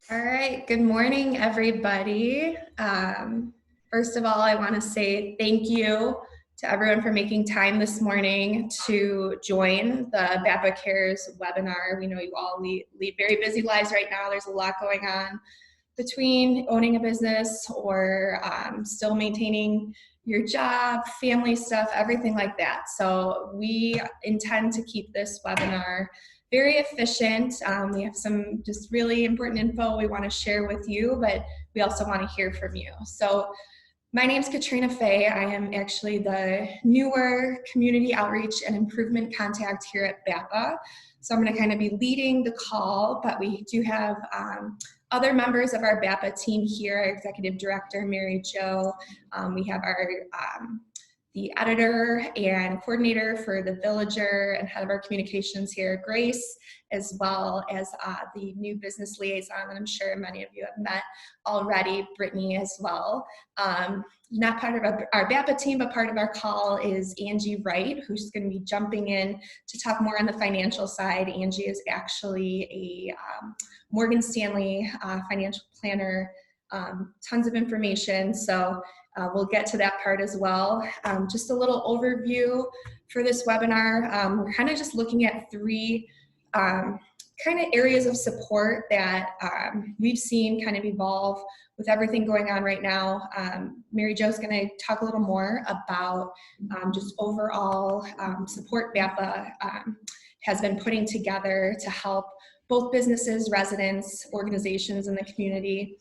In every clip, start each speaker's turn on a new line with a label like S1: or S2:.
S1: All right, good morning, everybody. First of all, I want to say thank you to everyone for making time this morning to join the BAPA Cares webinar. We know you all lead very busy lives right now. There's a lot going on between owning a business or still maintaining your job, family stuff, everything like that. So we intend to keep this webinar very efficient. We have some just really important info we want to share with you, but we also want to hear from you. So my name is Katrina Fay. I am actually the newer community outreach and improvement contact here at BAPA. So I'm going to kind of be leading the call, but we do have other members of our BAPA team here, our Executive Director, Mary Jo. We have our the editor and coordinator for the Villager and head of our communications here, Grace, as well as the new business liaison that I'm sure many of you have met already, Brittany as well. Not part of our BAPA team, but part of our call is Angie Wright, who's going to be jumping in to talk more on the financial side. Angie is actually a Morgan Stanley financial planner, tons of information. So we'll get to that part as well. Just a little overview for this webinar. We're kind of just looking at three kind of areas of support that we've seen kind of evolve with everything going on right now. Mary Jo's going to talk a little more about just overall support BAPA has been putting together to help both businesses, residents, organizations in the community.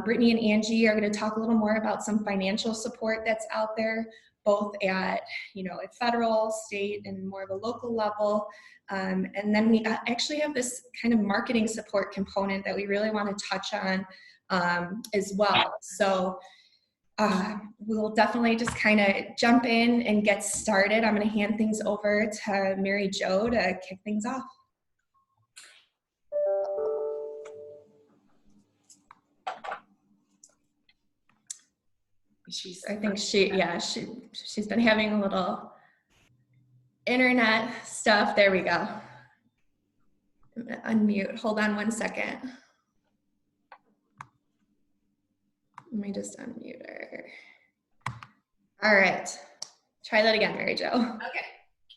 S1: Brittany and Angie are going to talk a little more about some financial support that's out there, both at, at federal, state, and more of a local level. And then we actually have this kind of marketing support component that we really want to touch on as well. So we'll definitely just kind of jump in and get started. I'm going to hand things over to Mary Jo to kick things off. I think she's been having a little internet stuff. There we go. I'm gonna unmute. Hold on one second. Let me just unmute her. All right. Try that again, Mary Jo.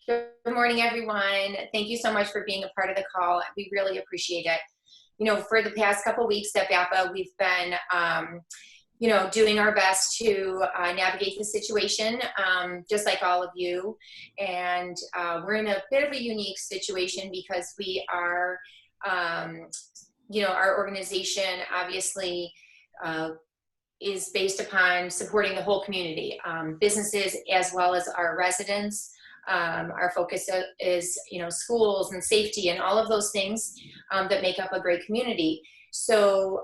S2: Okay. Good morning, everyone. Thank you so much for being a part of the call. We really appreciate it. For the past couple of weeks at BAPA, we've been doing our best to navigate the situation, just like all of you. And we're in a bit of a unique situation because we are, our organization obviously is based upon supporting the whole community, businesses as well as our residents. Our focus is, schools and safety and all of those things that make up a great community. So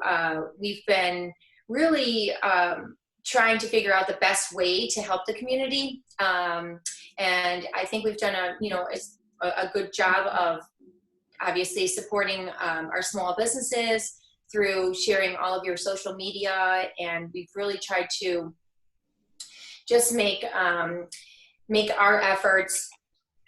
S2: we've been really trying to figure out the best way to help the community. And I think we've done a good job of obviously supporting our small businesses through sharing all of your social media. And we've really tried to just make our efforts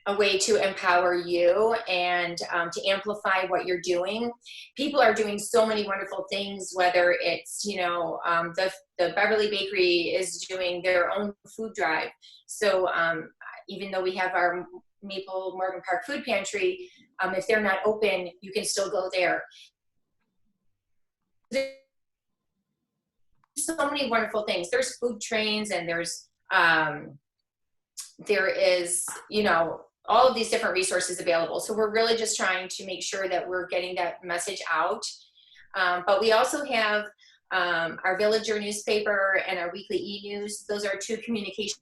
S2: a way to empower you and to amplify what you're doing. People are doing so many wonderful things, whether it's, the Beverly Bakery is doing their own food drive. So even though we have our Maple Morgan Park Food Pantry, if they're not open, you can still go there. There's so many wonderful things. There's food trains and there is, all of these different resources available. So we're really just trying to make sure that we're getting that message out. But we also have our Villager newspaper and our weekly e-news. Those are two communication.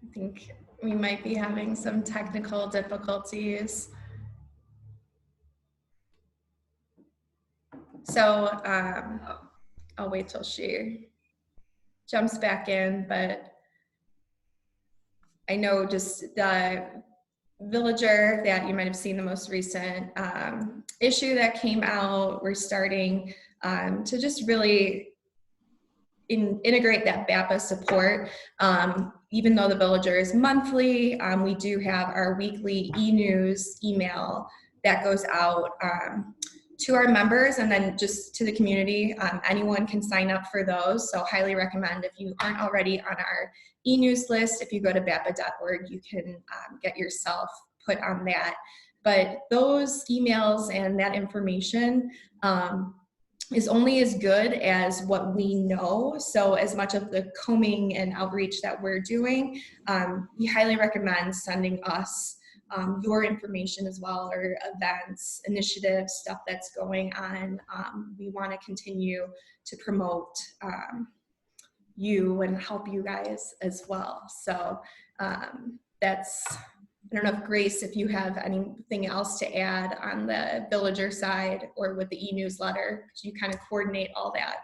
S1: I think we might be having some technical difficulties. So I'll wait till she jumps back in, but I know just the Villager that you might have seen the most recent issue that came out, we're starting to just really integrate that BAPA support. even though the Villager is monthly, we do have our weekly e-news email that goes out to our members and then just to the community. Anyone can sign up for those, so highly recommend if you aren't already on our e-news list, if you go to BAPA.org, you can get yourself put on that. But those emails and that information is only as good as what we know. So as much of the combing and outreach that we're doing, we highly recommend sending us your information as well, or events, initiatives, stuff that's going on. We want to continue to promote you and help you guys as well. So that's, I don't know if Grace, if you have anything else to add on the Villager side or with the e-newsletter, because you kind of coordinate all that.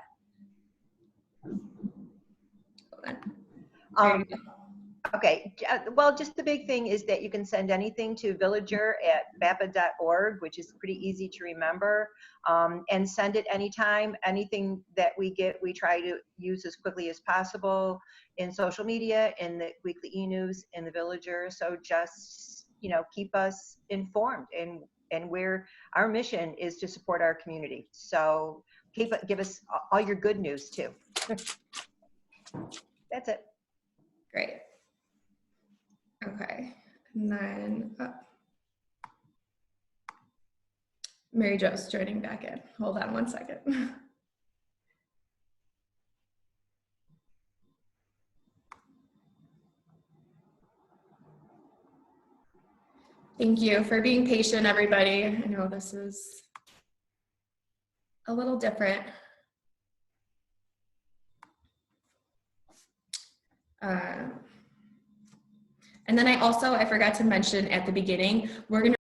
S3: Okay, well, just the big thing is that you can send anything to villager@bapa.org, which is pretty easy to remember, and send it anytime. Anything that we get, we try to use as quickly as possible in social media, in the weekly e-news, in the Villager. So just, you know, keep us informed, and our mission is to support our community. So give us all your good news too. That's it.
S1: Great. Okay, and then Mary Jo's joining back in. Hold on one second. Thank you for being patient, everybody. I know this is a little different. And then I forgot to mention at the beginning, we're going to.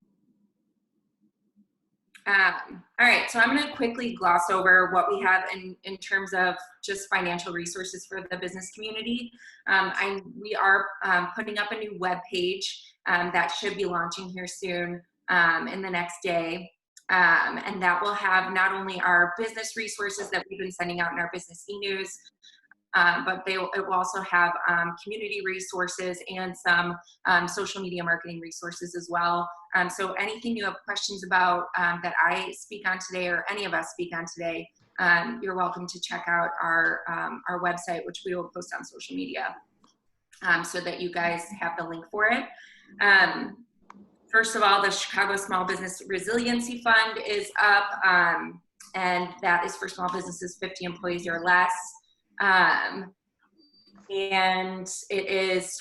S4: All right, so I'm going to quickly gloss over what we have in terms of just financial resources for the business community. We are putting up a new web page that should be launching here soon in the next day. And that will have not only our business resources that we've been sending out in our business e-news, but it will also have community resources and some social media marketing resources as well. So anything you have questions about that I speak on today, or any of us speak on today, you're welcome to check out our website, which we will post on social media, so that you guys have the link for it. First of all, the Chicago Small Business Resiliency Fund is up, and that is for small businesses 50 employees or less. And it is,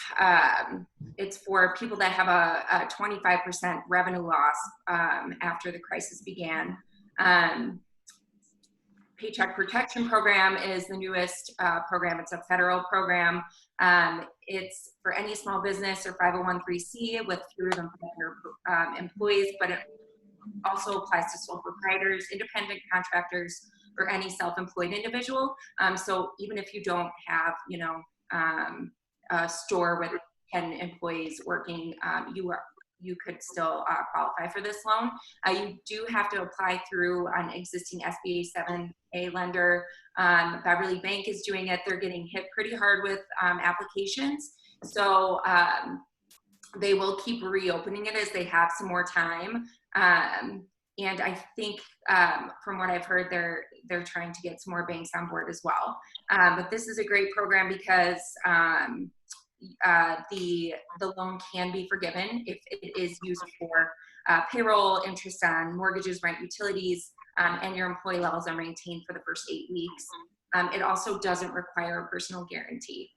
S4: it's for people that have a 25% revenue loss after the crisis began. Paycheck Protection Program is the newest program. It's a federal program. It's for any small business or 501(c)(3) with fewer than 500 employees, but it also applies to sole proprietors, independent contractors, or any self-employed individual. So even if you don't have, you know, a store with 10 employees working, you could still qualify for this loan. You do have to apply through an existing SBA 7A lender. Beverly Bank is doing it. They're getting hit pretty hard with applications. So they will keep reopening it as they have some more time. And I think from what I've heard, they're trying to get some more banks on board as well. But this is a great program because the loan can be forgiven if it is used for payroll, interest on mortgages, rent, utilities, and your employee levels are maintained for the first 8 weeks. It also doesn't require a personal guarantee.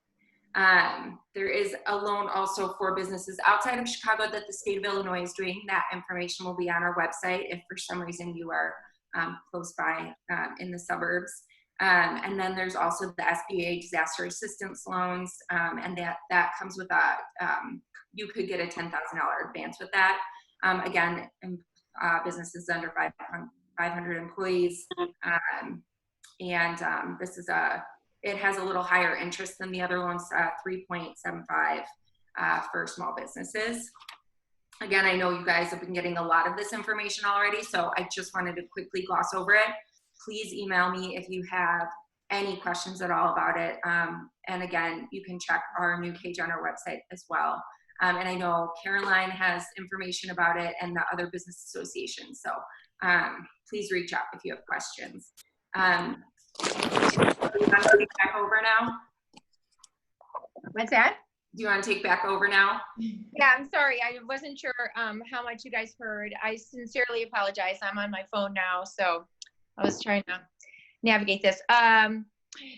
S4: There is a loan also for businesses outside of Chicago that the state of Illinois is doing. That information will be on our website if for some reason you are close by in the suburbs. And then there's also the SBA disaster assistance loans, and that comes with you could get a $10,000 advance with that. Again, businesses under 500 employees, and this is it has a little higher interest than the other loans, 3.75 for small businesses. Again, I know you guys have been getting a lot of this information already, so I just wanted to quickly gloss over it. Please email me if you have any questions at all about it. And again, you can check our new page on our website as well. And I know Caroline has information about it and the other business associations. So please reach out if you have questions. Do you want to take back over now?
S5: What's that?
S4: Do you want to take back over now?
S5: Yeah, I'm sorry. I wasn't sure how much you guys heard. I sincerely apologize. I'm on my phone now, so I was trying to navigate this.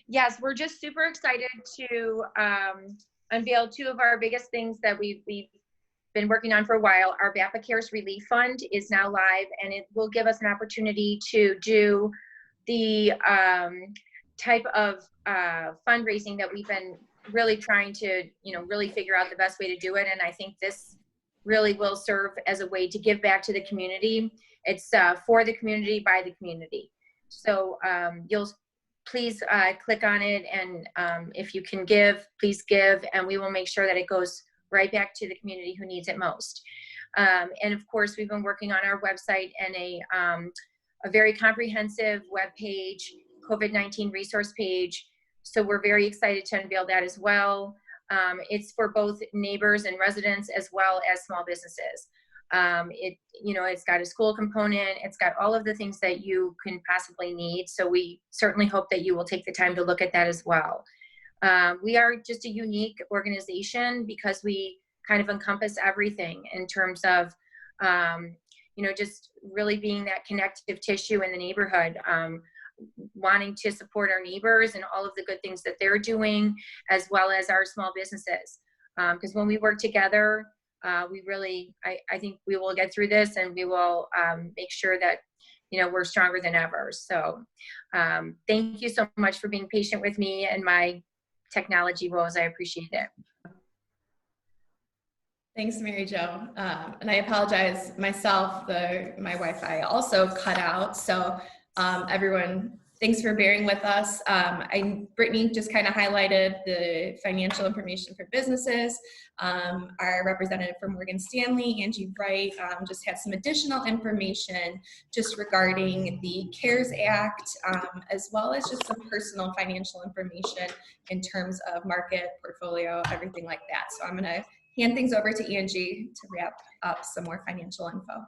S5: Yes, we're just super excited to unveil two of our biggest things that we've been working on for a while. Our BAPA Cares Relief Fund is now live, and it will give us an opportunity to do the type of fundraising that we've been really trying to, really figure out the best way to do it. And I think this really will serve as a way to give back to the community. It's for the community, by the community. So you'll please click on it, and if you can give, please give, and we will make sure that it goes right back to the community who needs it most. And of course, we've been working on our website and a very comprehensive web page, COVID-19 resource page. So we're very excited to unveil that as well. It's for both neighbors and residents as well as small businesses. It's got a school component. It's got all of the things that you can possibly need. So we certainly hope that you will take the time to look at that as well. We are just a unique organization because we kind of encompass everything in terms of, just really being that connective tissue in the neighborhood, wanting to support our neighbors and all of the good things that they're doing, as well as our small businesses. Because when we work together, we really, I think we will get through this, and we will make sure that, we're stronger than ever. So thank you so much for being patient with me and my technology woes. I appreciate it.
S1: Thanks, Mary Jo. And I apologize myself, my Wi-Fi also cut out. So everyone, thanks for bearing with us. Brittany just kind of highlighted the financial information for businesses. Our representative from Morgan Stanley, Angie Wright, just had some additional information just regarding the CARES Act, as well as just some personal financial information in terms of market, portfolio, everything like that. So I'm gonna hand things over to Angie to wrap up some more financial info.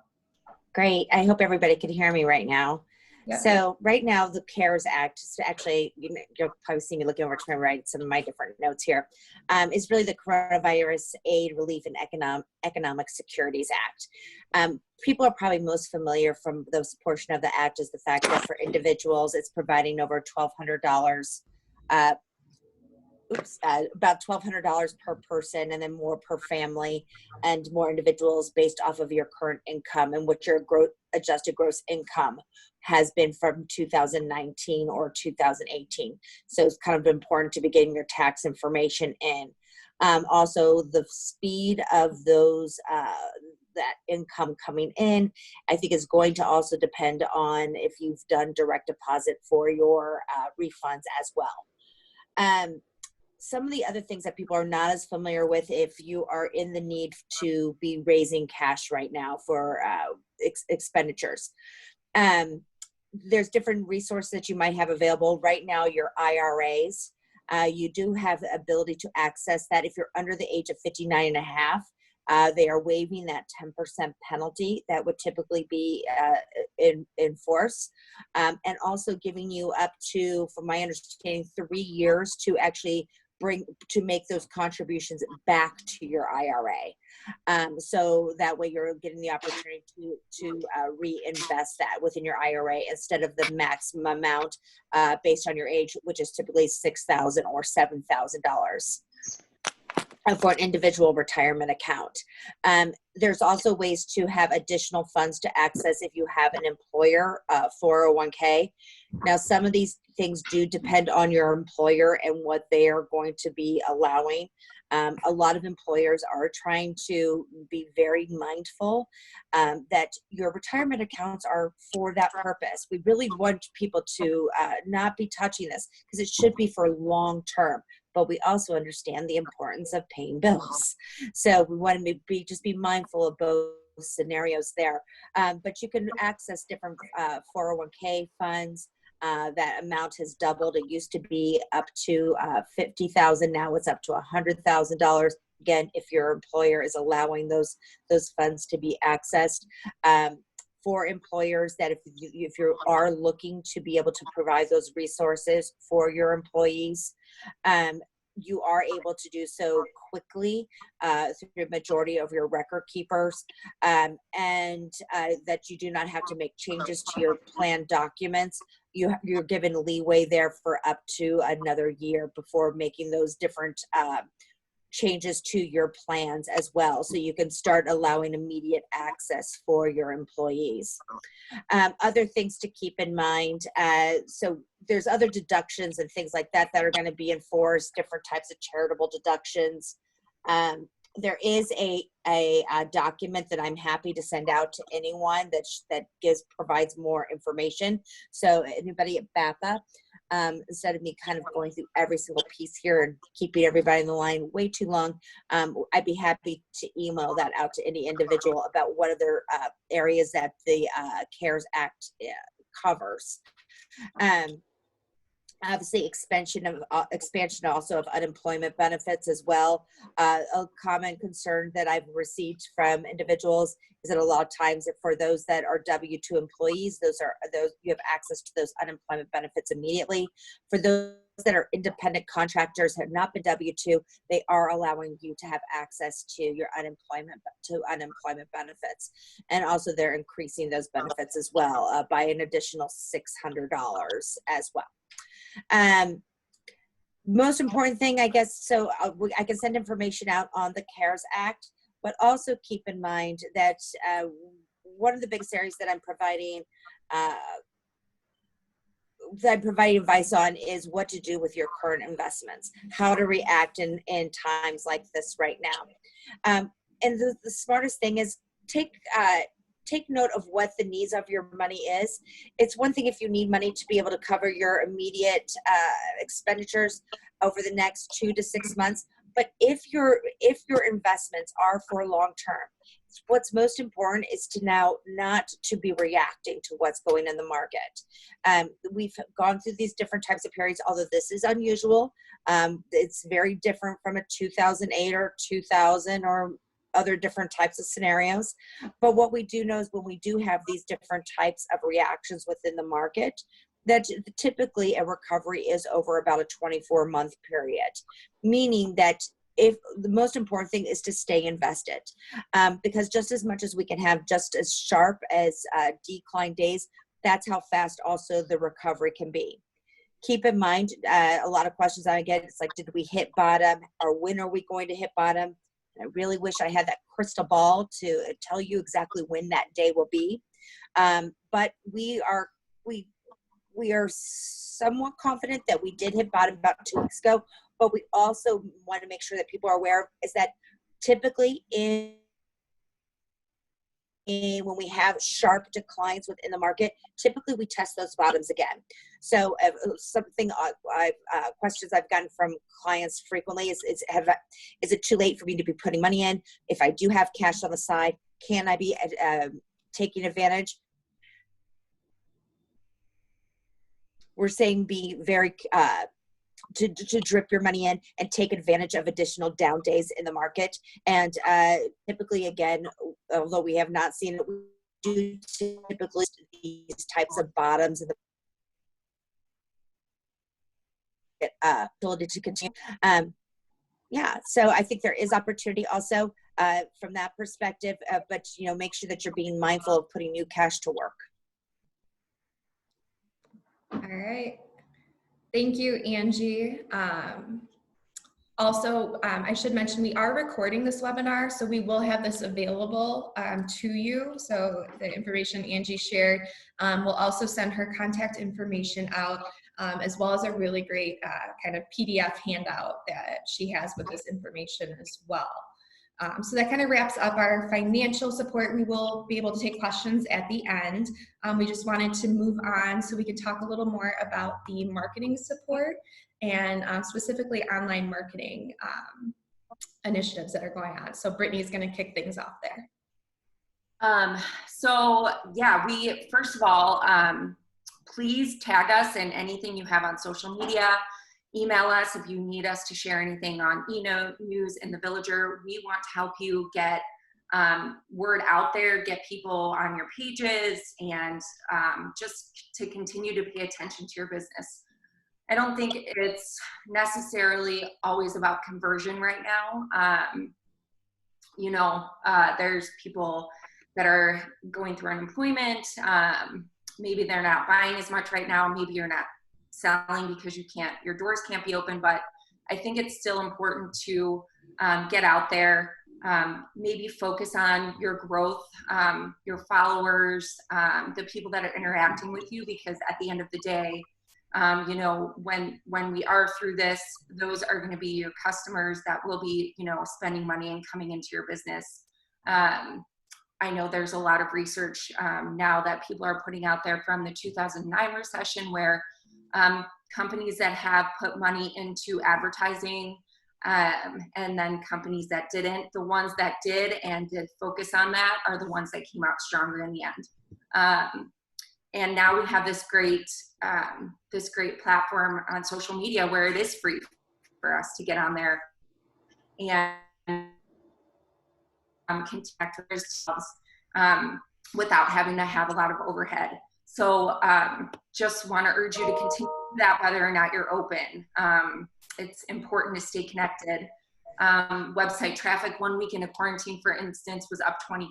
S6: Great. I hope everybody can hear me right now.
S1: Yep.
S6: So right now, the CARES Act, actually, you'll probably see me looking over to my right, some of my different notes here, is really the Coronavirus Aid, Relief, and Economic Securities Act. People are probably most familiar from this portion of the act is the fact that for individuals, it's providing over $1,200, about $1,200 per person, and then more per family and more individuals based off of your current income and what your adjusted gross income has been from 2019 or 2018. So it's kind of important to be getting your tax information in. Also, the speed of those that income coming in, I think, is going to also depend on if you've done direct deposit for your refunds as well. Some of the other things that people are not as familiar with, if you are in the need to be raising cash right now for expenditures, there's different resources that you might have available. Right now, your IRAs, you do have the ability to access that. If you're under the age of 59 and a half, they are waiving that 10% penalty that would typically be in force, and also giving you up to, from my understanding, 3 years to actually make those contributions back to your IRA. So that way you're getting the opportunity to reinvest that within your IRA instead of the maximum amount based on your age, which is typically $6,000 or $7,000 for an individual retirement account. There's also ways to have additional funds to access if you have an employer 401k. Now, some of these things do depend on your employer and what they are going to be allowing. A lot of employers are trying to be very mindful that your retirement accounts are for that purpose. We really want people to not be touching this because it should be for long term. But we also understand the importance of paying bills. So we want to just be mindful of both scenarios there. But you can access different 401k funds. That amount has doubled. It used to be up to $50,000. Now it's up to $100,000. Again, if your employer is allowing those funds to be accessed. For employers that if you are looking to be able to provide those resources for your employees, you are able to do so quickly through the majority of your record keepers, and that you do not have to make changes to your plan documents. You're given leeway there for up to another year before making those different changes to your plans as well. So you can start allowing immediate access for your employees. Other things to keep in mind. So there's other deductions and things like that that are going to be enforced, different types of charitable deductions. There is a document that I'm happy to send out to anyone that provides more information. So anybody at BAPA, instead of me kind of going through every single piece here and keeping everybody in the line way too long, I'd be happy to email that out to any individual about what other areas that the CARES Act covers. Obviously, expansion also of unemployment benefits as well. A common concern that I've received from individuals is that a lot of times for those that are W-2 employees, those you have access to those unemployment benefits immediately. For those that are independent contractors, have not been W-2, they are allowing you to have access to your unemployment benefits, and also they're increasing those benefits as well by an additional $600 as well. Most important thing, I guess, so I can send information out on the CARES Act, but also keep in mind that one of the biggest areas that I'm providing advice on is what to do with your current investments, how to react in times like this right now. And the smartest thing is take note of what the needs of your money is. It's one thing if you need money to be able to cover your immediate expenditures over the next 2 to 6 months, but if your investments are for long term, what's most important is to now not to be reacting to what's going in the market. We've gone through these different types of periods, although this is unusual. It's very different from a 2008 or 2000 or other different types of scenarios. But what we do know is when we do have these different types of reactions within the market, that typically a recovery is over about a 24-month period, meaning that if the most important thing is to stay invested, because just as much as we can have just as sharp as decline days, that's how fast also the recovery can be. Keep in mind, a lot of questions I get, it's like, did we hit bottom, or when are we going to hit bottom? I really wish I had that crystal ball to tell you exactly when that day will be. But we are somewhat confident that we did hit bottom about 2 weeks ago. But we also want to make sure that people are aware of is that typically when we have sharp declines within the market, typically we test those bottoms again. So questions I've gotten from clients frequently is it too late for me to be putting money in? If I do have cash on the side, can I be taking advantage? We're saying be very to drip your money in and take advantage of additional down days in the market. And typically, again, although we have not seen it, we do typically these types of bottoms in the ability to continue. Yeah, so I think there is opportunity also from that perspective, but make sure that you're being mindful of putting new cash to work.
S1: All right. Thank you, Angie. Also, I should mention we are recording this webinar, so we will have this available to you. So the information Angie shared, we'll also send her contact information out, as well as a really great kind of PDF handout that she has with this information as well. So that kind of wraps up our financial support. We will be able to take questions at the end. We just wanted to move on so we could talk a little more about the marketing support and specifically online marketing initiatives that are going on. So Brittany's going to kick things off there.
S4: So yeah, we first of all, please tag us in anything you have on social media. Email us if you need us to share anything on news in the Villager. We want to help you get word out there, get people on your pages, and just to continue to pay attention to your business. I don't think it's necessarily always about conversion right now. There's people that are going through unemployment. Maybe they're not buying as much right now. Maybe you're not selling because your doors can't be open. But I think it's still important to get out there, maybe focus on your growth, your followers, the people that are interacting with you, because at the end of the day, when we are through this, those are going to be your customers that will be, spending money and coming into your business. I know there's a lot of research now that people are putting out there from the 2009 recession, where companies that have put money into advertising, and then companies that didn't, the ones that did and did focus on that are the ones that came out stronger in the end. And now we have this great platform on social media where it is free for us to get on there and connect with ourselves without having to have a lot of overhead. So just want to urge you to continue that whether or not you're open. It's important to stay connected. Website traffic 1 week in a quarantine, for instance, was up 20%.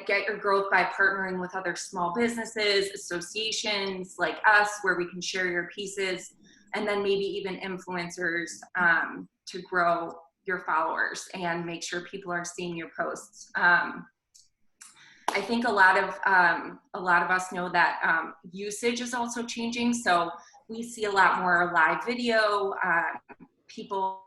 S4: Get your growth by partnering with other small businesses, associations like us, where we can share your pieces, and then maybe even influencers to grow your followers and make sure people are seeing your posts. I think a lot of us know that usage is also changing. So we see a lot more live video, people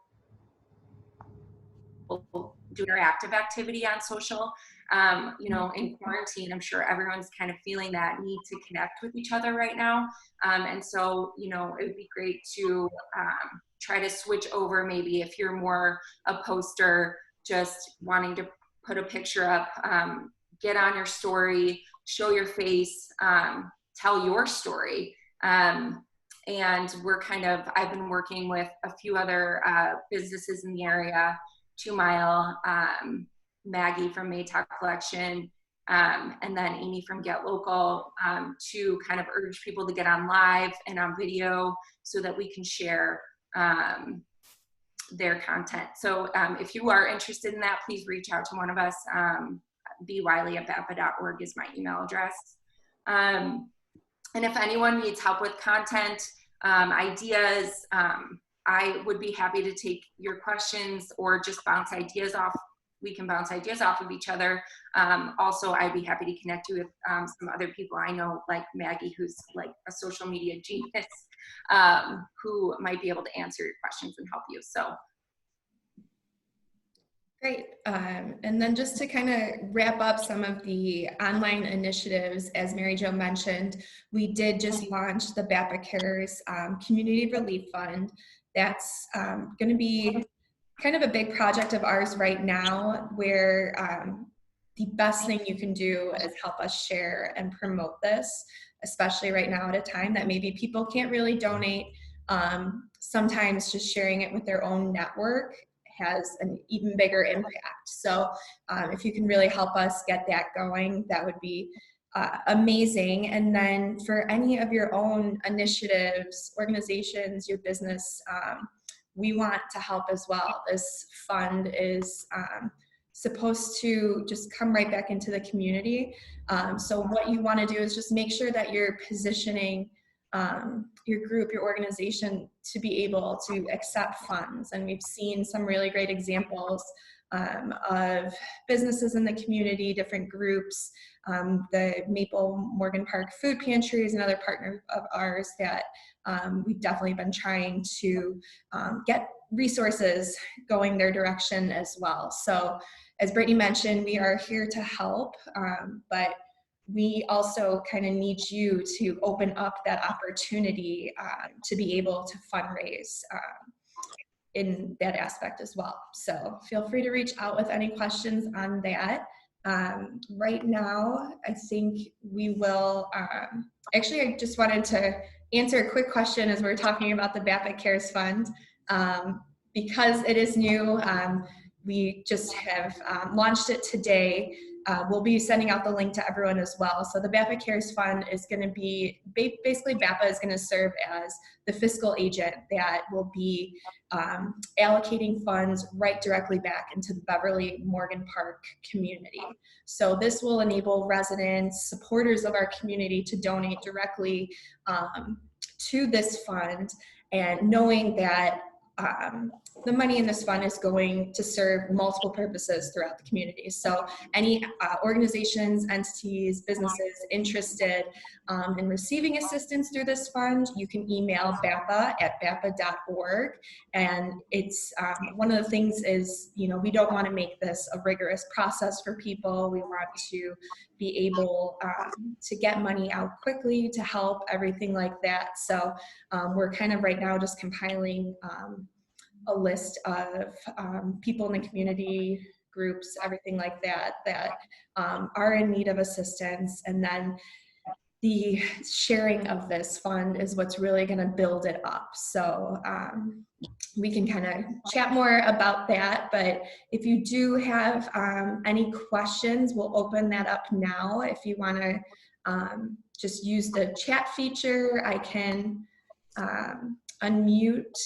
S4: do interactive activity on social. In quarantine, I'm sure everyone's kind of feeling that need to connect with each other right now. And so, it would be great to try to switch over, maybe if you're more a poster, just wanting to put a picture up, get on your story, show your face, tell your story. And I've been working with a few other businesses in the area, 2 Mile, Maggie from Maytalk Collection, and then Amy from Get Local, to kind of urge people to get on live and on video so that we can share their content. So if you are interested in that, please reach out to one of us. bwiley@bapa.org is my email address. And if anyone needs help with content, ideas, I would be happy to take your questions or just bounce ideas off. We can bounce ideas off of each other. Also, I'd be happy to connect you with some other people I know, like Maggie, who's like a social media genius, who might be able to answer your questions and help you. So.
S1: Great. And then just to kind of wrap up some of the online initiatives, as Mary Jo mentioned, we did just launch the BAPA Cares Community Relief Fund. That's going to be kind of a big project of ours right now, where the best thing you can do is help us share and promote this, especially right now at a time that maybe people can't really donate. Sometimes just sharing it with their own network has an even bigger impact. So if you can really help us get that going, that would be amazing. And then for any of your own initiatives, organizations, your business, we want to help as well. This fund is supposed to just come right back into the community. So what you want to do is just make sure that you're positioning your group, your organization, to be able to accept funds. And we've seen some really great examples of businesses in the community, different groups, the Maple Morgan Park Food Pantry is another partner of ours that we've definitely been trying to get resources going their direction as well. So as Brittany mentioned, we are here to help, but we also kind of need you to open up that opportunity to be able to fundraise in that aspect as well. So feel free to reach out with any questions on that. Right now, I think we will, actually, I just wanted to answer a quick question as we're talking about the BAPA Cares Fund. Because it is new, we just have launched it today. We'll be sending out the link to everyone as well. So the BAPA Cares Fund is going to be, basically BAPA is going to serve as the fiscal agent that will be allocating funds right directly back into the Beverly Morgan Park community. So this will enable residents, supporters of our community to donate directly to this fund, and knowing that the money in this fund is going to serve multiple purposes throughout the community. So any organizations, entities, businesses interested in receiving assistance through this fund, you can email BAPA@bapa.org. And it's one of the things is, you know, we don't want to make this a rigorous process for people. We want to be able to get money out quickly to help, everything like that. So we're kind of right now just compiling a list of people in the community, groups, everything like that, that are in need of assistance. And then the sharing of this fund is what's really going to build it up. So we can kind of chat more about that. But if you do have any questions, we'll open that up now. If you want to just use the chat feature, I can unmute.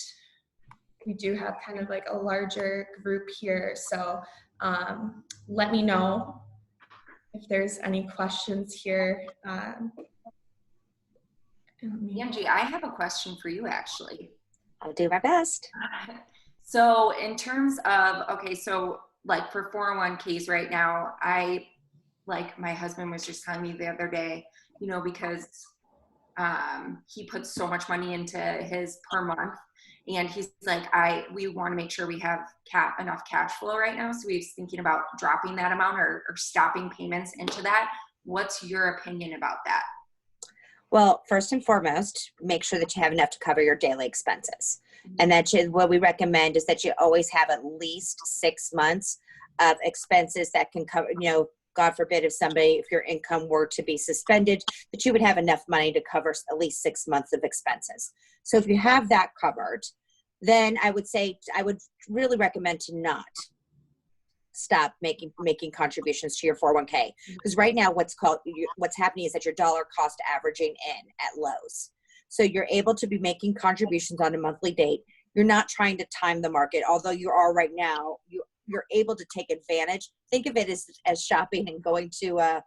S1: We do have kind of like a larger group here. So let me know if there's any questions here.
S4: Angie, I have a question for you actually.
S6: I'll do my best.
S4: So in terms of, okay, so like for 401ks right now, like my husband was just telling me the other day, you know, because he puts so much money into his per month, and he's like, we want to make sure we have enough cash flow right now. So he's thinking about dropping that amount or stopping payments into that. What's your opinion about that?
S6: Well, first and foremost, make sure that you have enough to cover your daily expenses. And that's what we recommend, is that you always have at least 6 months of expenses that can cover, you know, God forbid if your income were to be suspended, that you would have enough money to cover at least 6 months of expenses. So if you have that covered, then I would really recommend to not stop making contributions to your 401k. Because right now what's happening is that your dollar cost averaging in at lows. So you're able to be making contributions on a monthly date. You're not trying to time the market, although you are right now. You're able to take advantage. Think of it as shopping and going to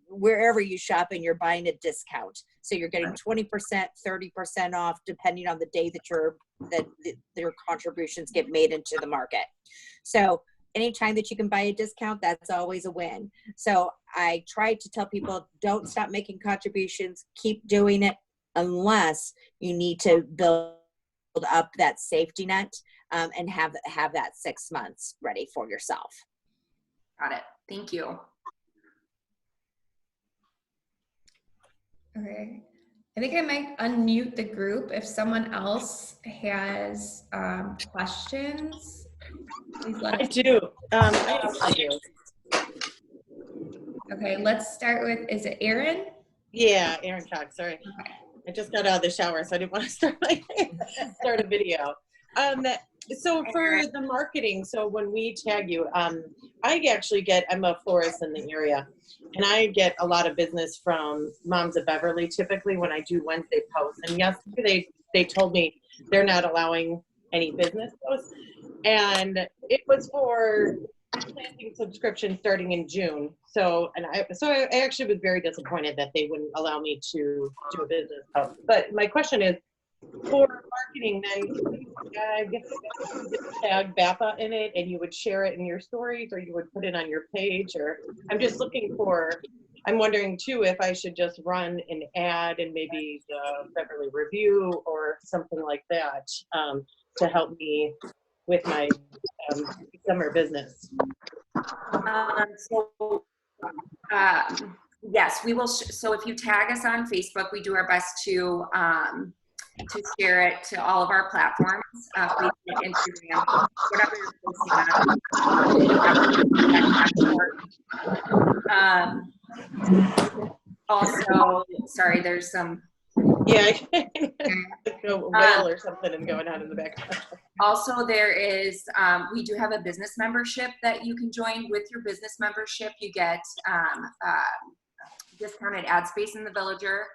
S6: wherever you shop and you're buying a discount. So you're getting 20%, 30% off, depending on the day that your contributions get made into the market. So anytime that you can buy a discount, that's always a win. So I try to tell people, don't stop making contributions, keep doing it, unless you need to build up that safety net and have that 6 months ready for yourself.
S4: Got it. Thank you.
S1: Okay. I think I might unmute the group if someone else has questions. Please let us know.
S7: I do.
S1: Okay, let's start with, is it Erin?
S7: Yeah, Erin Cox, sorry.
S1: Okay.
S7: I just got out of the shower, so I didn't want to start a video. So for the marketing, so when we tag you, I actually I'm a florist in the area, and I get a lot of business from Moms of Beverly typically when I do Wednesday posts. And yesterday they told me they're not allowing any business posts, and it was for planting subscription starting in June. So I actually was very disappointed that they wouldn't allow me to do a business post. But my question is, for marketing, then you tag BAPA in it, and you would share it in your stories, or you would put it on your page, or I'm wondering too if I should just run an ad in maybe the Beverly Review or something like that to help me with my summer business.
S4: Yes, we will. So if you tag us on Facebook, we do our best to to share it to all of our platforms, Facebook, Instagram, whatever you're posting on. Also, sorry, there's some.
S7: Yeah, like a whale or something and going on in the background.
S4: Also, there is, we do have a business membership that you can join. With your business membership, you get discounted ad space in the Villager.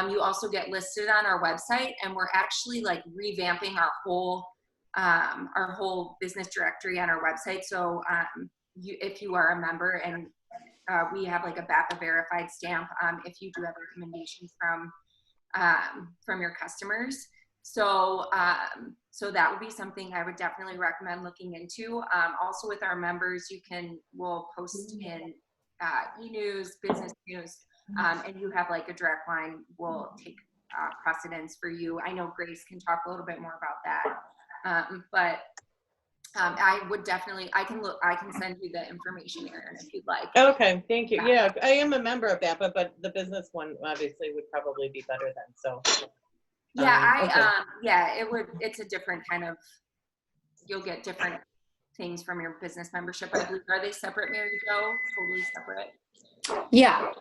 S4: You also get listed on our website, and we're actually like revamping our whole business directory on our website. So if you are a member, and we have like a BAPA verified stamp if you do have recommendations from your customers. So that would be something I would definitely recommend looking into. Also with our members, we'll post in e-news, business news, and you have like a direct line, will take precedence for you. I know Grace can talk a little bit more about that. But I would definitely, I can send you the information, Erin, if you'd like.
S7: Okay, thank you. Yeah, I am a member of BAPA, but the business one obviously would probably be better then. So
S4: yeah,
S7: okay.
S4: it's a different kind of, you'll get different things from your business membership. I believe, are they separate, Mary Jo? Totally separate?
S5: Yeah,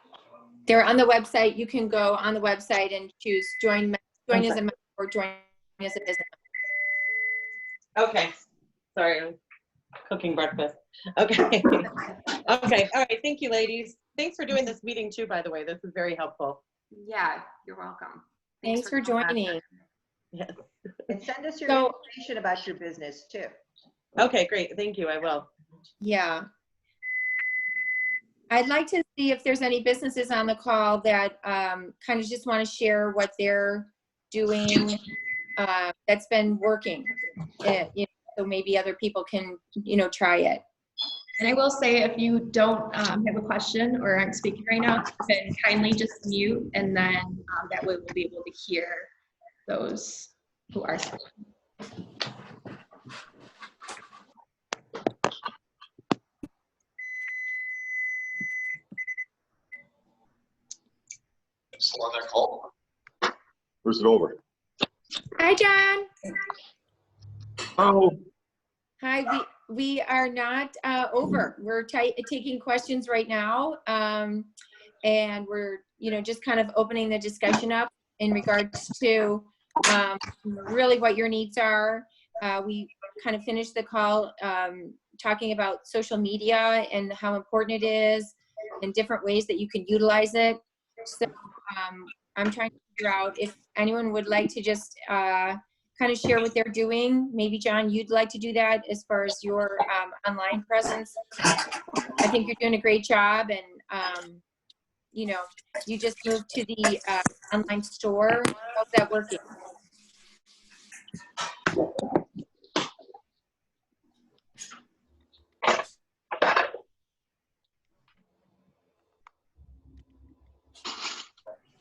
S5: they're on the website. You can go on the website and choose join as a member or join as a business member.
S7: Okay. Sorry, I'm cooking breakfast. Okay. Okay. All right. Thank you, ladies. Thanks for doing this meeting too, by the way. This is very helpful.
S4: Yeah, you're welcome.
S5: Thanks for joining.
S3: And send us your information about your business too.
S7: Okay, great. Thank you. I will.
S5: Yeah. I'd like to see if there's any businesses on the call that kind of just want to share what they're doing that's been working. So maybe other people can, try it.
S1: And I will say, if you don't have a question or aren't speaking right now, then kindly just mute, and then that way we'll be able to hear those who are speaking.
S8: Still on that call? Where's it over?
S5: Hi, John.
S8: Oh.
S5: Hi, we are not over. We're taking questions right now, and we're just kind of opening the discussion up in regards to really what your needs are. We kind of finished the call talking about social media and how important it is and different ways that you can utilize it. So I'm trying to figure out if anyone would like to just kind of share what they're doing. Maybe John, you'd like to do that as far as your online presence. I think you're doing a great job, and you just moved to the online store. How's that working?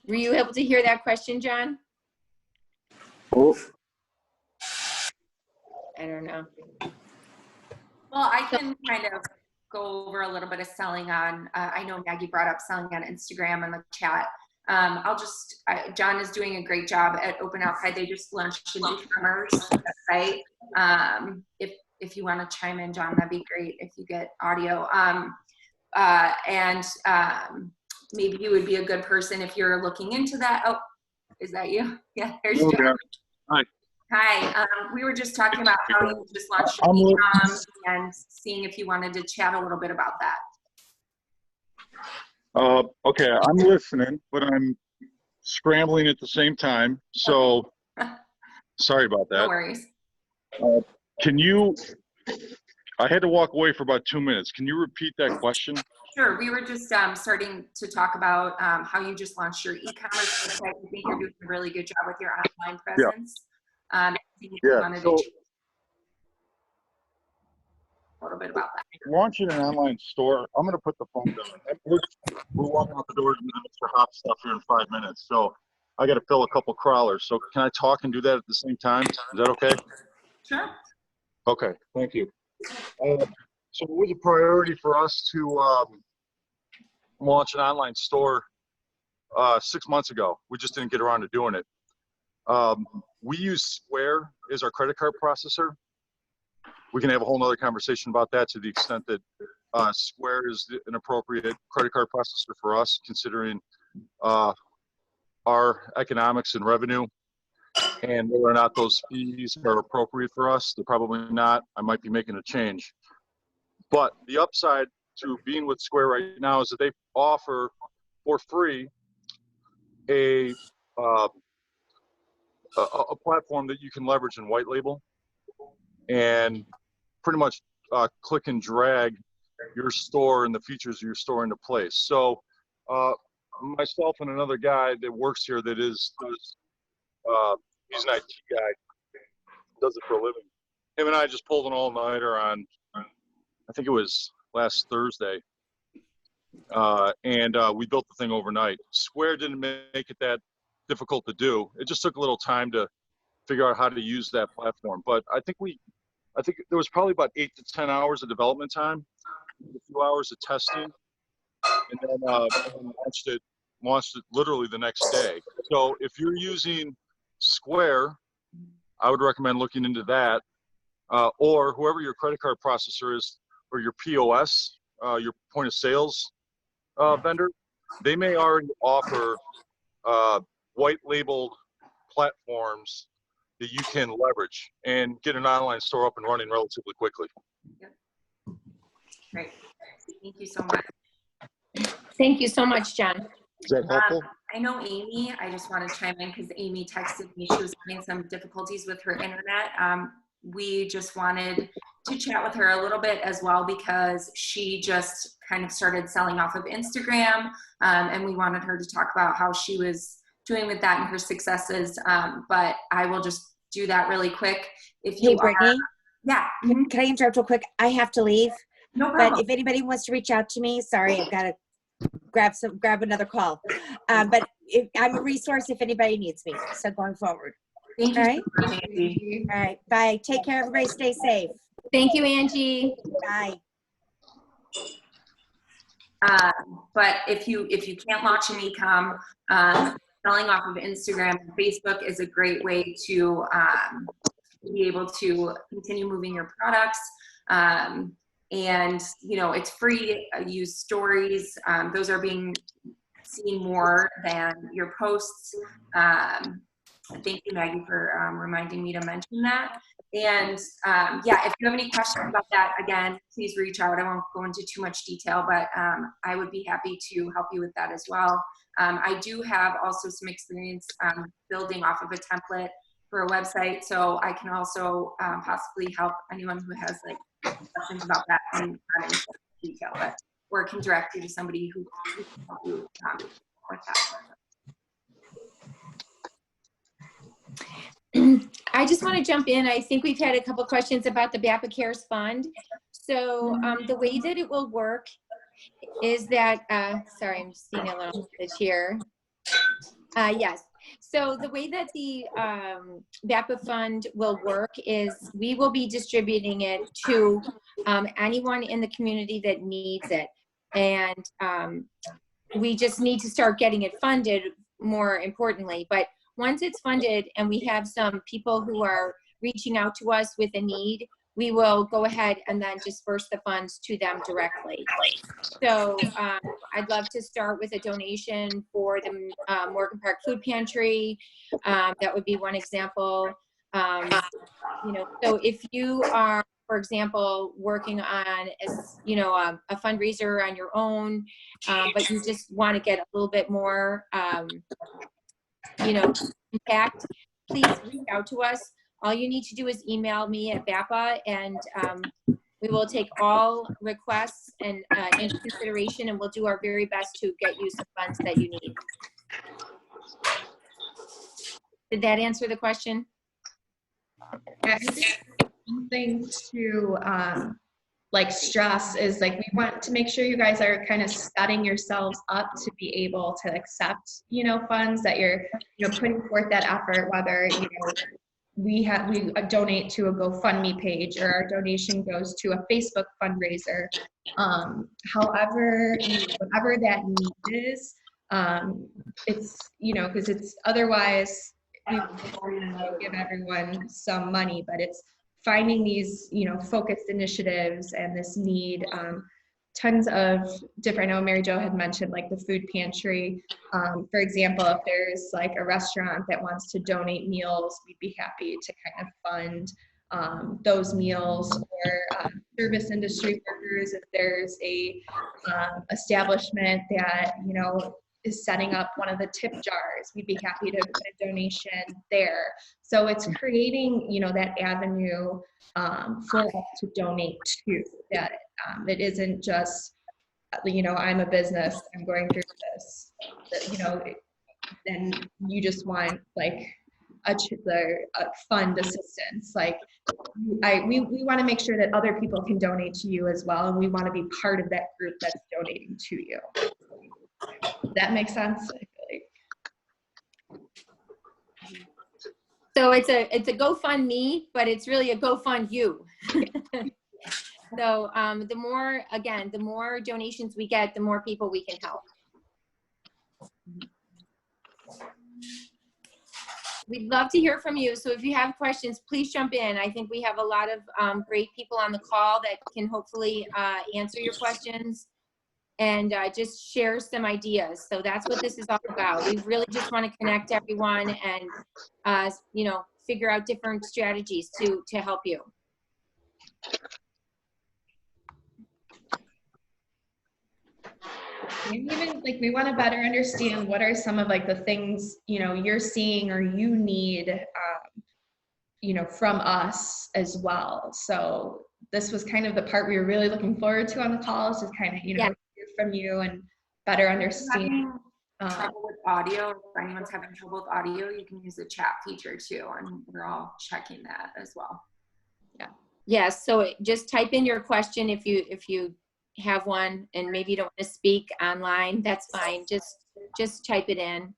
S5: Were you able to hear that question, John?
S8: Oh.
S5: I don't know.
S4: Well, I can kind of go over a little bit of selling on, I know Maggie brought up selling on Instagram in the chat. John is doing a great job at Open Outcry. They just launched an e-commerce site. If you want to chime in, John, that'd be great if you get audio. Maybe you would be a good person if you're looking into that. Oh, is that you? Yeah, there's John.
S8: Yeah. Hi.
S4: Hi, we were just talking about how you just launched e-com and seeing if you wanted to chat a little bit about that.
S8: Okay, I'm listening, but I'm scrambling at the same time. So sorry about that.
S4: No worries.
S8: I had to walk away for about 2 minutes. Can you repeat that question?
S4: Sure. We were just starting to talk about how you just launched your e-commerce website. I think you're doing a really good job with your online presence.
S8: Yeah. So
S4: a little bit about that.
S8: Launching an online store. I'm going to put the phone down. We're walking out the door to Mr. Hop stuff here in 5 minutes. So I got to fill a couple crawlers. So can I talk and do that at the same time? Is that okay?
S4: Sure.
S8: Okay. Thank you. So it was a priority for us to launch an online store 6 months ago. We just didn't get around to doing it. We use Square as our credit card processor. We can have a whole nother conversation about that to the extent that Square is an appropriate credit card processor for us, considering our economics and revenue, and whether or not those fees are appropriate for us. They're probably not. I might be making a change. But the upside to being with Square right now is that they offer for free a platform that you can leverage and white label, and pretty much click and drag your store and the features of your store into place. So myself and another guy that works here that he's an IT guy, does it for a living. Him and I just pulled an all-nighter on, I think it was last Thursday, and we built the thing overnight. Square didn't make it that difficult to do. It just took a little time to figure out how to use that platform. But I think there was probably about 8 to 10 hours of development time, a few hours of testing, and then launched it literally the next day. So if you're using Square, I would recommend looking into that, or whoever your credit card processor is, or your POS, your point of sales vendor. They may already offer white labeled platforms that you can leverage and get an online store up and running relatively quickly.
S4: Yep. Great. Thank you so much.
S5: Thank you so much, John.
S8: Is that helpful?
S4: I know Amy, I just want to chime in because Amy texted me. She was having some difficulties with her internet. We just wanted to chat with her a little bit as well because she just kind of started selling off of Instagram, and we wanted her to talk about how she was doing with that and her successes. But I will just do that really quick. If you
S6: Brittany?
S4: Yeah.
S6: Can I interrupt real quick? I have to leave.
S4: No problem.
S6: But if anybody wants to reach out to me, sorry, I've got to grab another call. But I'm a resource if anybody needs me. So going forward.
S4: Thank you.
S6: All right.
S4: So much, Angie.
S6: All right. Bye. Take care, everybody. Stay safe.
S5: Thank you, Angie.
S6: Bye.
S4: But if you can't launch an e-com, selling off of Instagram and Facebook is a great way to be able to continue moving your products. And it's free. Use stories. Those are being seen more than your posts. Thank you, Maggie, for reminding me to mention that. And yeah, if you have any questions about that, again, please reach out. I won't go into too much detail, but I would be happy to help you with that as well. I do have also some experience building off of a template for a website, so I can also possibly help anyone who has questions about that and not in detail, or can direct you to somebody who can help you with that.
S5: I just want to jump in. I think we've had a couple questions about the BAPA Cares Fund. So the way that it will work is that, sorry, I'm seeing a little bit here. Yes. So the way that the BAPA Fund will work is we will be distributing it to anyone in the community that needs it. And we just need to start getting it funded, more importantly. But once it's funded and we have some people who are reaching out to us with a need, we will go ahead and then disperse the funds to them directly. So I'd love to start with a donation for the Morgan Park Food Pantry. That would be one example. So if you are, for example, working on a fundraiser on your own, but you just want to get a little bit more impact, please reach out to us. All you need to do is email me at BAPA, and we will take all requests and into consideration, and we'll do our very best to get you some funds that you need. Did that answer the question?
S1: Yeah, I think one thing to stress is we want to make sure you guys are kind of setting yourselves up to be able to accept funds, that you're putting forth that effort, whether we donate to a GoFundMe page or our donation goes to a Facebook fundraiser. However, whatever that need is, it's because it's otherwise give everyone some money, but it's finding these, focused initiatives and this need. Tons of different, I know Mary Jo had mentioned like the food pantry. For example, if there's like a restaurant that wants to donate meals, we'd be happy to kind of fund those meals, or service industry workers. If there's a establishment that, is setting up one of the tip jars, we'd be happy to put a donation there. So it's creating, that avenue for us to donate to, that it isn't just, I'm a business, I'm going through this, then you just want like a fund assistance. Like we want to make sure that other people can donate to you as well, and we want to be part of that group that's donating to you. Does that make sense? I feel like.
S5: So it's a GoFundMe, but it's really a GoFund you. So the more donations we get, the more people we can help. We'd love to hear from you. So if you have questions, please jump in. I think we have a lot of great people on the call that can hopefully answer your questions and just share some ideas. So that's what this is all about. We really just want to connect everyone and, figure out different strategies to help you.
S1: And even like we want to better understand what are some of like the things, you're seeing or you need, from us as well. So this was kind of the part we were really looking forward to on the call, is just kind of, hear from you and better understand.
S4: Trouble with audio, if anyone's having trouble with audio, you can use the chat feature too, and we're all checking that as well.
S5: Yes, so just type in your question if you have one, and maybe you don't want to speak online, that's fine. Just type it in.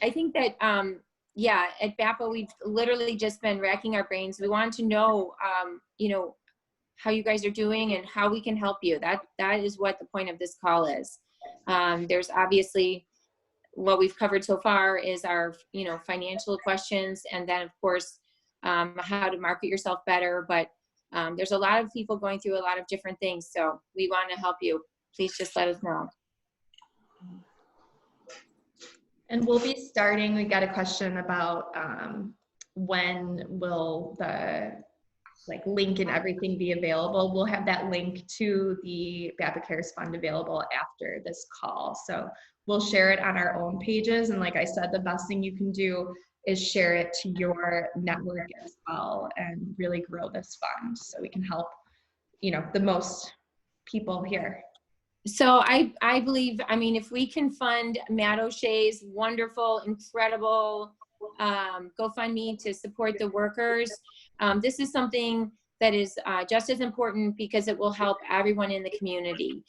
S5: I think that at BAPA we've literally just been racking our brains. We want to know how you guys are doing and how we can help you. That is what the point of this call is. There's obviously what we've covered so far is our financial questions, and then of course how to market yourself better, but there's a lot of people going through a lot of different things, so we want to help you. Please just let us know.
S1: And we'll be starting, we got a question about when will the link and everything be available. We'll have that link to the BAPA Cares Fund available after this call. So we'll share it on our own pages. And like I said, the best thing you can do is share it to your network as well and really grow this fund so we can help, the most people here.
S5: So I believe, if we can fund Matt O'Shea's wonderful, incredible GoFundMe to support the workers, this is something that is just as important because it will help everyone in the community.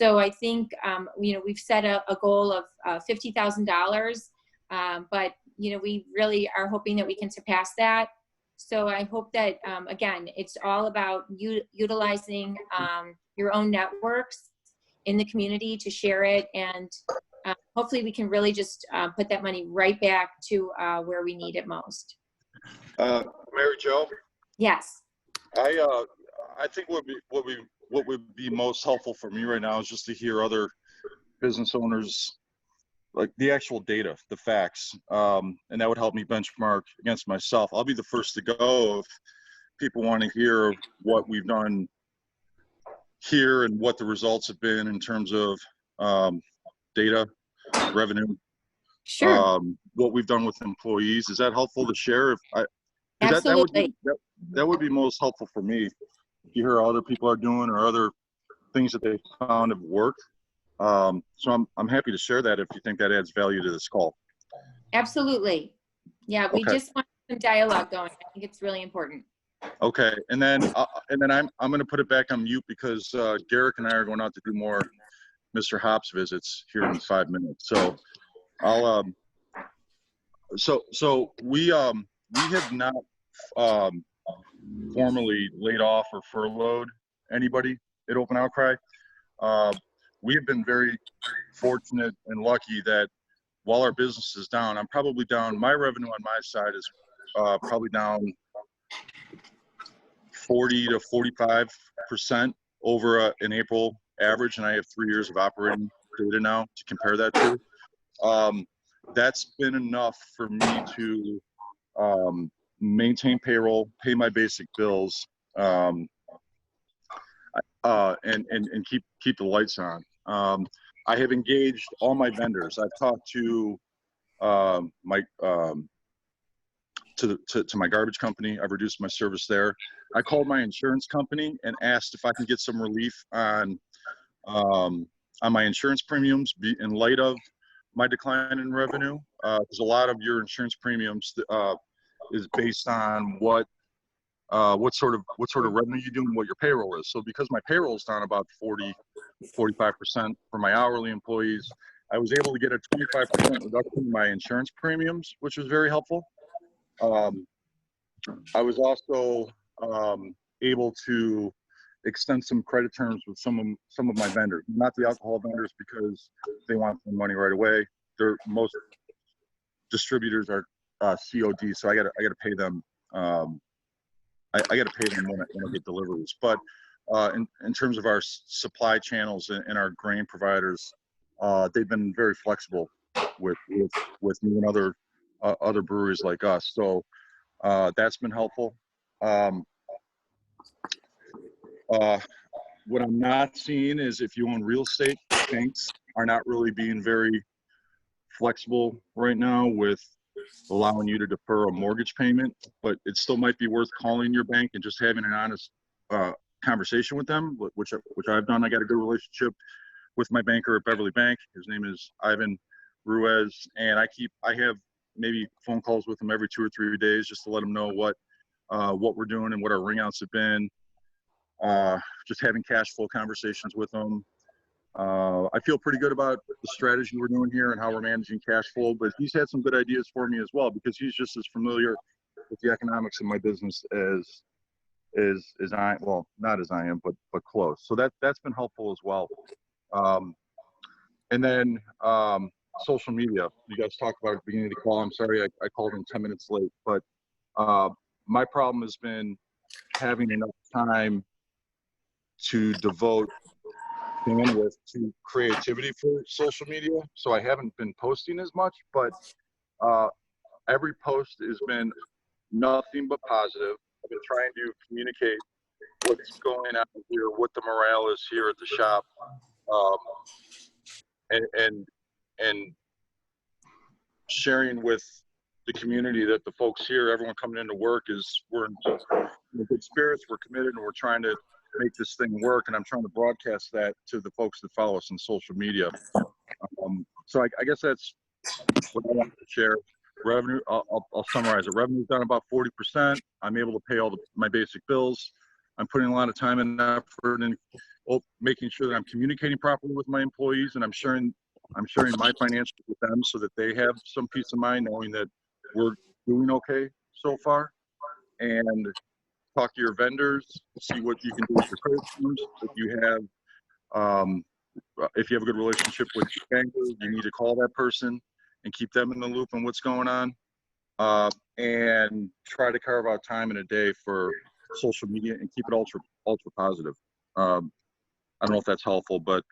S5: So I think, we've set a goal of $50,000, but, we really are hoping that we can surpass that. So I hope that, again, it's all about utilizing your own networks in the community to share it, and hopefully we can really just put that money right back to where we need it most.
S8: Mary Jo?
S5: Yes.
S8: I think what would be most helpful for me right now is just to hear other business owners, like the actual data, the facts, and that would help me benchmark against myself. I'll be the first to go if people want to hear what we've done here and what the results have been in terms of data, revenue.
S5: Sure.
S8: What we've done with employees. Is that helpful to share?
S5: Absolutely.
S8: That would be most helpful for me. If you hear how other people are doing or other things that they found have worked. So I'm happy to share that if you think that adds value to this call.
S5: Absolutely. Yeah, we just want some dialogue going. I think it's really important.
S8: Okay, and then I'm going to put it back on mute because Garrick and I are going out to do more Mr. Hops visits here in 5 minutes. So I'll so we have not formally laid off or furloughed anybody at Open Outcry. We have been very fortunate and lucky that while our business is down, I'm probably down, my revenue on my side is probably down 40 to 45% over an April average, and I have 3 years of operating data now to compare that to. That's been enough for me to maintain payroll, pay my basic bills, and keep the lights on. I have engaged all my vendors. I've talked to my garbage company. I've reduced my service there. I called my insurance company and asked if I can get some relief on my insurance premiums in light of my decline in revenue. Because a lot of your insurance premiums is based on what sort of revenue you do and what your payroll is. So because my payroll is down about 45% for my hourly employees, I was able to get a 25% reduction in my insurance premiums, which was very helpful. I was also able to extend some credit terms with some of my vendors, not the alcohol vendors because they want the money right away. Most distributors are COD, so I got to pay them. I got to pay them when I get deliveries. But in terms of our supply channels and our grain providers, they've been very flexible with me and other breweries like us. So that's been helpful. What I'm not seeing is if you own real estate, banks are not really being very flexible right now with allowing you to defer a mortgage payment, but it still might be worth calling your bank and just having an honest conversation with them, which I've done. I got a good relationship with my banker at Beverly Bank. His name is Ivan Ruiz, and I have maybe phone calls with him every 2 or 3 days just to let him know what we're doing and what our ringouts have been. Just having cash flow conversations with him. I feel pretty good about the strategy we're doing here and how we're managing cash flow, but he's had some good ideas for me as well because he's just as familiar with the economics of my business as I, well, not as I am, but close. So that's been helpful as well. And then social media, you guys talked about at the beginning of the call. I'm sorry, I called in 10 minutes late, but my problem has been having enough time to devote bandwidth to creativity for social media. So I haven't been posting as much, but every post has been nothing but positive. I've been trying to communicate what's going on here, what the morale is here at the shop, and sharing with the community that the folks here, everyone coming into work, we're in good spirits, we're committed, and we're trying to make this thing work. And I'm trying to broadcast that to the folks that follow us on social media. So I guess that's what I wanted to share. Revenue, I'll summarize it. Revenue's down about 40%. I'm able to pay all my basic bills. I'm putting a lot of time and effort in making sure that I'm communicating properly with my employees, and I'm sharing my financials with them so that they have some peace of mind knowing that we're doing okay so far. And talk to your vendors, see what you can do with your credit terms. If you have a good relationship with your banker, you need to call that person and keep them in the loop on what's going on. And try to carve out time in a day for social media and keep it ultra positive. I don't know if that's helpful, but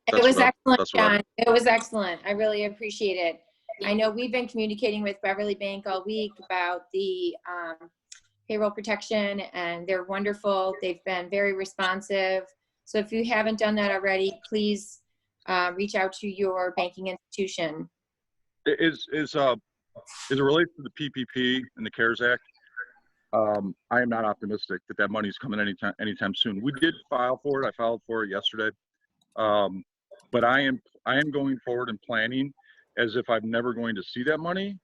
S5: it was excellent, John. It was excellent. I really appreciate it. I know we've been communicating with Beverly Bank all week about the payroll protection, and they're wonderful. They've been very responsive. So if you haven't done that already, please reach out to your banking institution.
S8: Is it related to the PPP and the CARES Act? I am not optimistic that money's coming anytime soon. We did file for it. I filed for it yesterday. But I am going forward and planning as if I'm never going to see that money,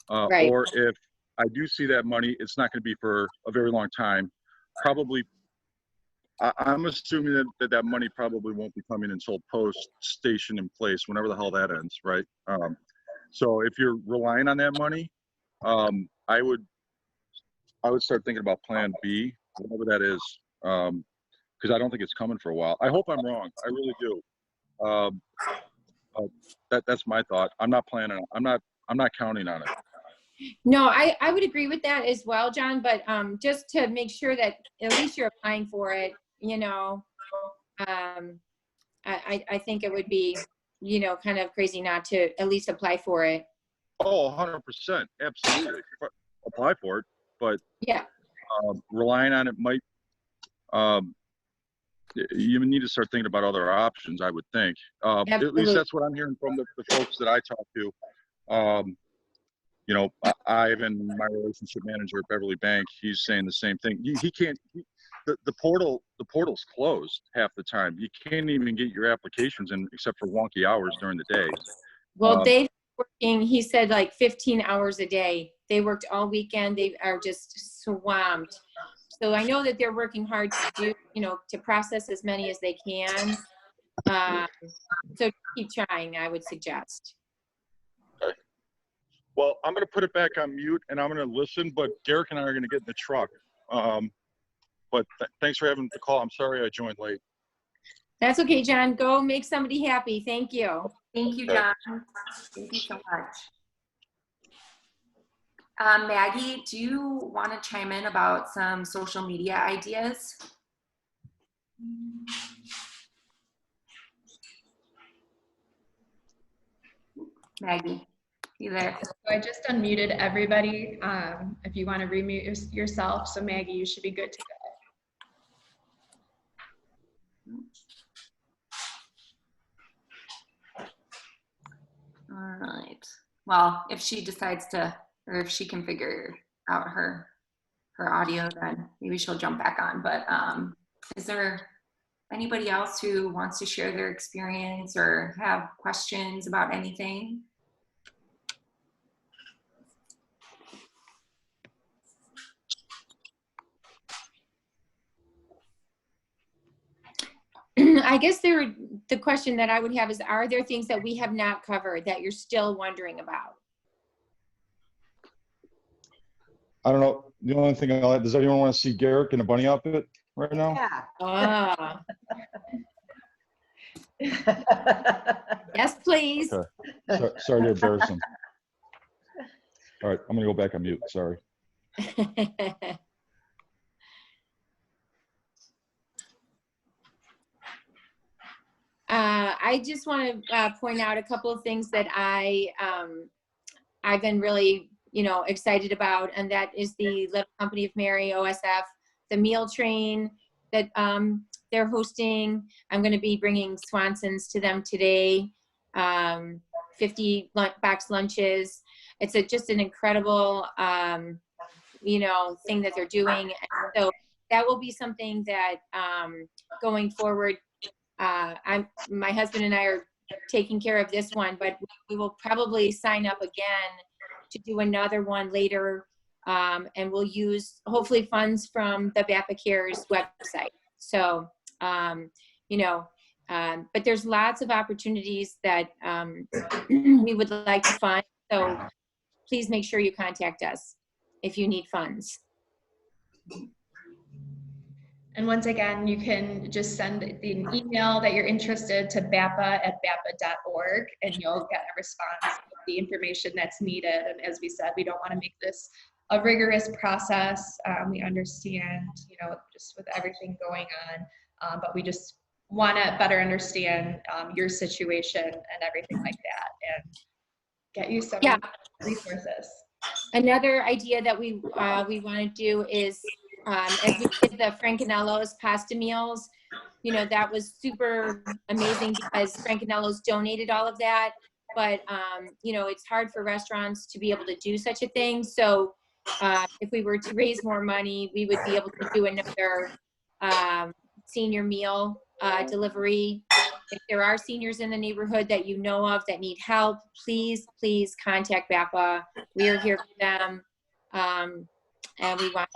S5: Right.
S8: or if I do see that money, it's not going to be for a very long time. Probably, I'm assuming that money probably won't be coming until post-station in place, whenever the hell that ends, right? So if you're relying on that money, I would start thinking about Plan B, whatever that is, because I don't think it's coming for a while. I hope I'm wrong. I really do. That's my thought. I'm not planning. I'm not counting on it.
S5: No, I would agree with that as well, John, but just to make sure that at least you're applying for it, you know, I think it would be, you know, kind of crazy not to at least apply for it.
S8: Oh, 100%. Absolutely. Apply for it. But
S5: Yeah.
S8: relying on it might, you need to start thinking about other options, I would think. At least that's what I'm hearing from the folks that I talk to. You know, Ivan, my relationship manager at Beverly Bank, he's saying the same thing. He can't, the portal's closed half the time. You can't even get your applications in except for wonky hours during the day.
S5: Well, they've working, he said like 15 hours a day. They worked all weekend. They are just swamped. So I know that they're working hard to do, you know, to process as many as they can. So keep trying, I would suggest.
S8: Okay. Well, I'm going to put it back on mute and I'm going to listen, but Garrick and I are going to get in the truck. But thanks for having the call. I'm sorry I joined late.
S5: That's okay, John. Go make somebody happy. Thank you.
S4: Thank you, John. Thank you so much. Maggie, do you want to chime in about some social media ideas? Maggie, you there?
S1: So I just unmuted everybody. If you want to remute yourself. So Maggie, you should be good to
S4: go. All right. Well, if she decides to, or if she can figure out her audio, then maybe she'll jump back on. But is there anybody else who wants to share their experience or have questions about anything?
S5: I guess the question that I would have is, are there things that we have not covered that you're still wondering about?
S8: I don't know. The only thing I'll add, does anyone want to see Garrick in a bunny outfit right now?
S3: Yeah.
S5: Yes, please.
S8: Okay. Sorry to embarrass him. All right, I'm going to go back on mute. Sorry.
S5: I just want to point out a couple of things that I've been really, you know, excited about, and that is the Little Company of Mary, OSF, the meal train that they're hosting. I'm going to be bringing Swanson's to them today, 50 box lunches. It's just an incredible, you know, thing that they're doing. And so that will be something that going forward, my husband and I are taking care of this one, but we will probably sign up again to do another one later, and we'll use hopefully funds from the BAPA Cares website. So, you know, but there's lots of opportunities that we would like to fund. So please make sure you contact us if you need funds.
S1: And once again, you can just send an email that you're interested to bapa@bapa.org, and you'll get a response with the information that's needed. And as we said, we don't want to make this a rigorous process. We understand, you know, just with everything going on, but we just want to better understand your situation and everything like that, and get you some resources.
S5: Another idea that we want to do is, as we did the Francanello's pasta meals, you know, that was super amazing because Francanello's donated all of that. But, you know, it's hard for restaurants to be able to do such a thing. So if we were to raise more money, we would be able to do another senior meal delivery. If there are seniors in the neighborhood that you know of that need help, please, please contact BAPA. We are here for them. And we want,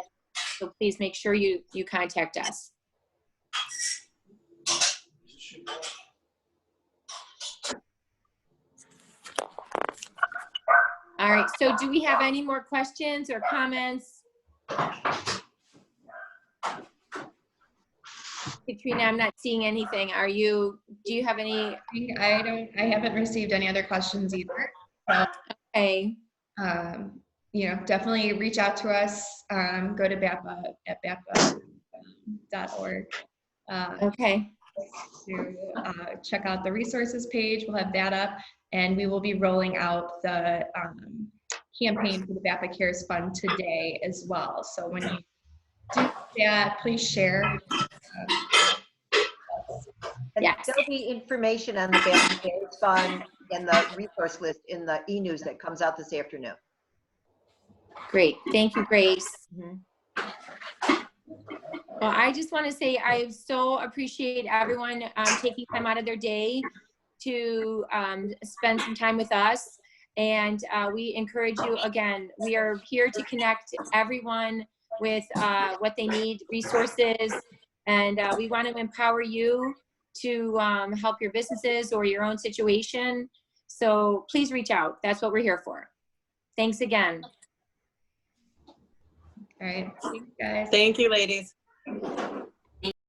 S5: so please make sure you contact us. All right, so do we have any more questions or comments? Katrina, I'm not seeing anything. Do you have any?
S1: I haven't received any other questions either. So,
S5: Okay.
S1: Definitely reach out to us. Go to BAPA at BAPA.org.
S5: Okay.
S1: To check out the resources page. We'll have that up, and we will be rolling out the campaign for the BAPA Cares Fund today as well. So when you do that, please share.
S3: And
S5: Yes.
S3: there'll be information on the BAPA Cares Fund and the resource list in the e-news that comes out this afternoon.
S5: Great. Thank you, Grace.
S3: Mhm.
S5: Well, I just want to say I so appreciate everyone taking time out of their day to spend some time with us. And we encourage you, again, we are here to connect everyone with what they need, resources, and we want to empower you to help your businesses or your own situation. So please reach out. That's what we're here for. Thanks again.
S1: All right. Thanks, guys.
S7: Thank you, ladies.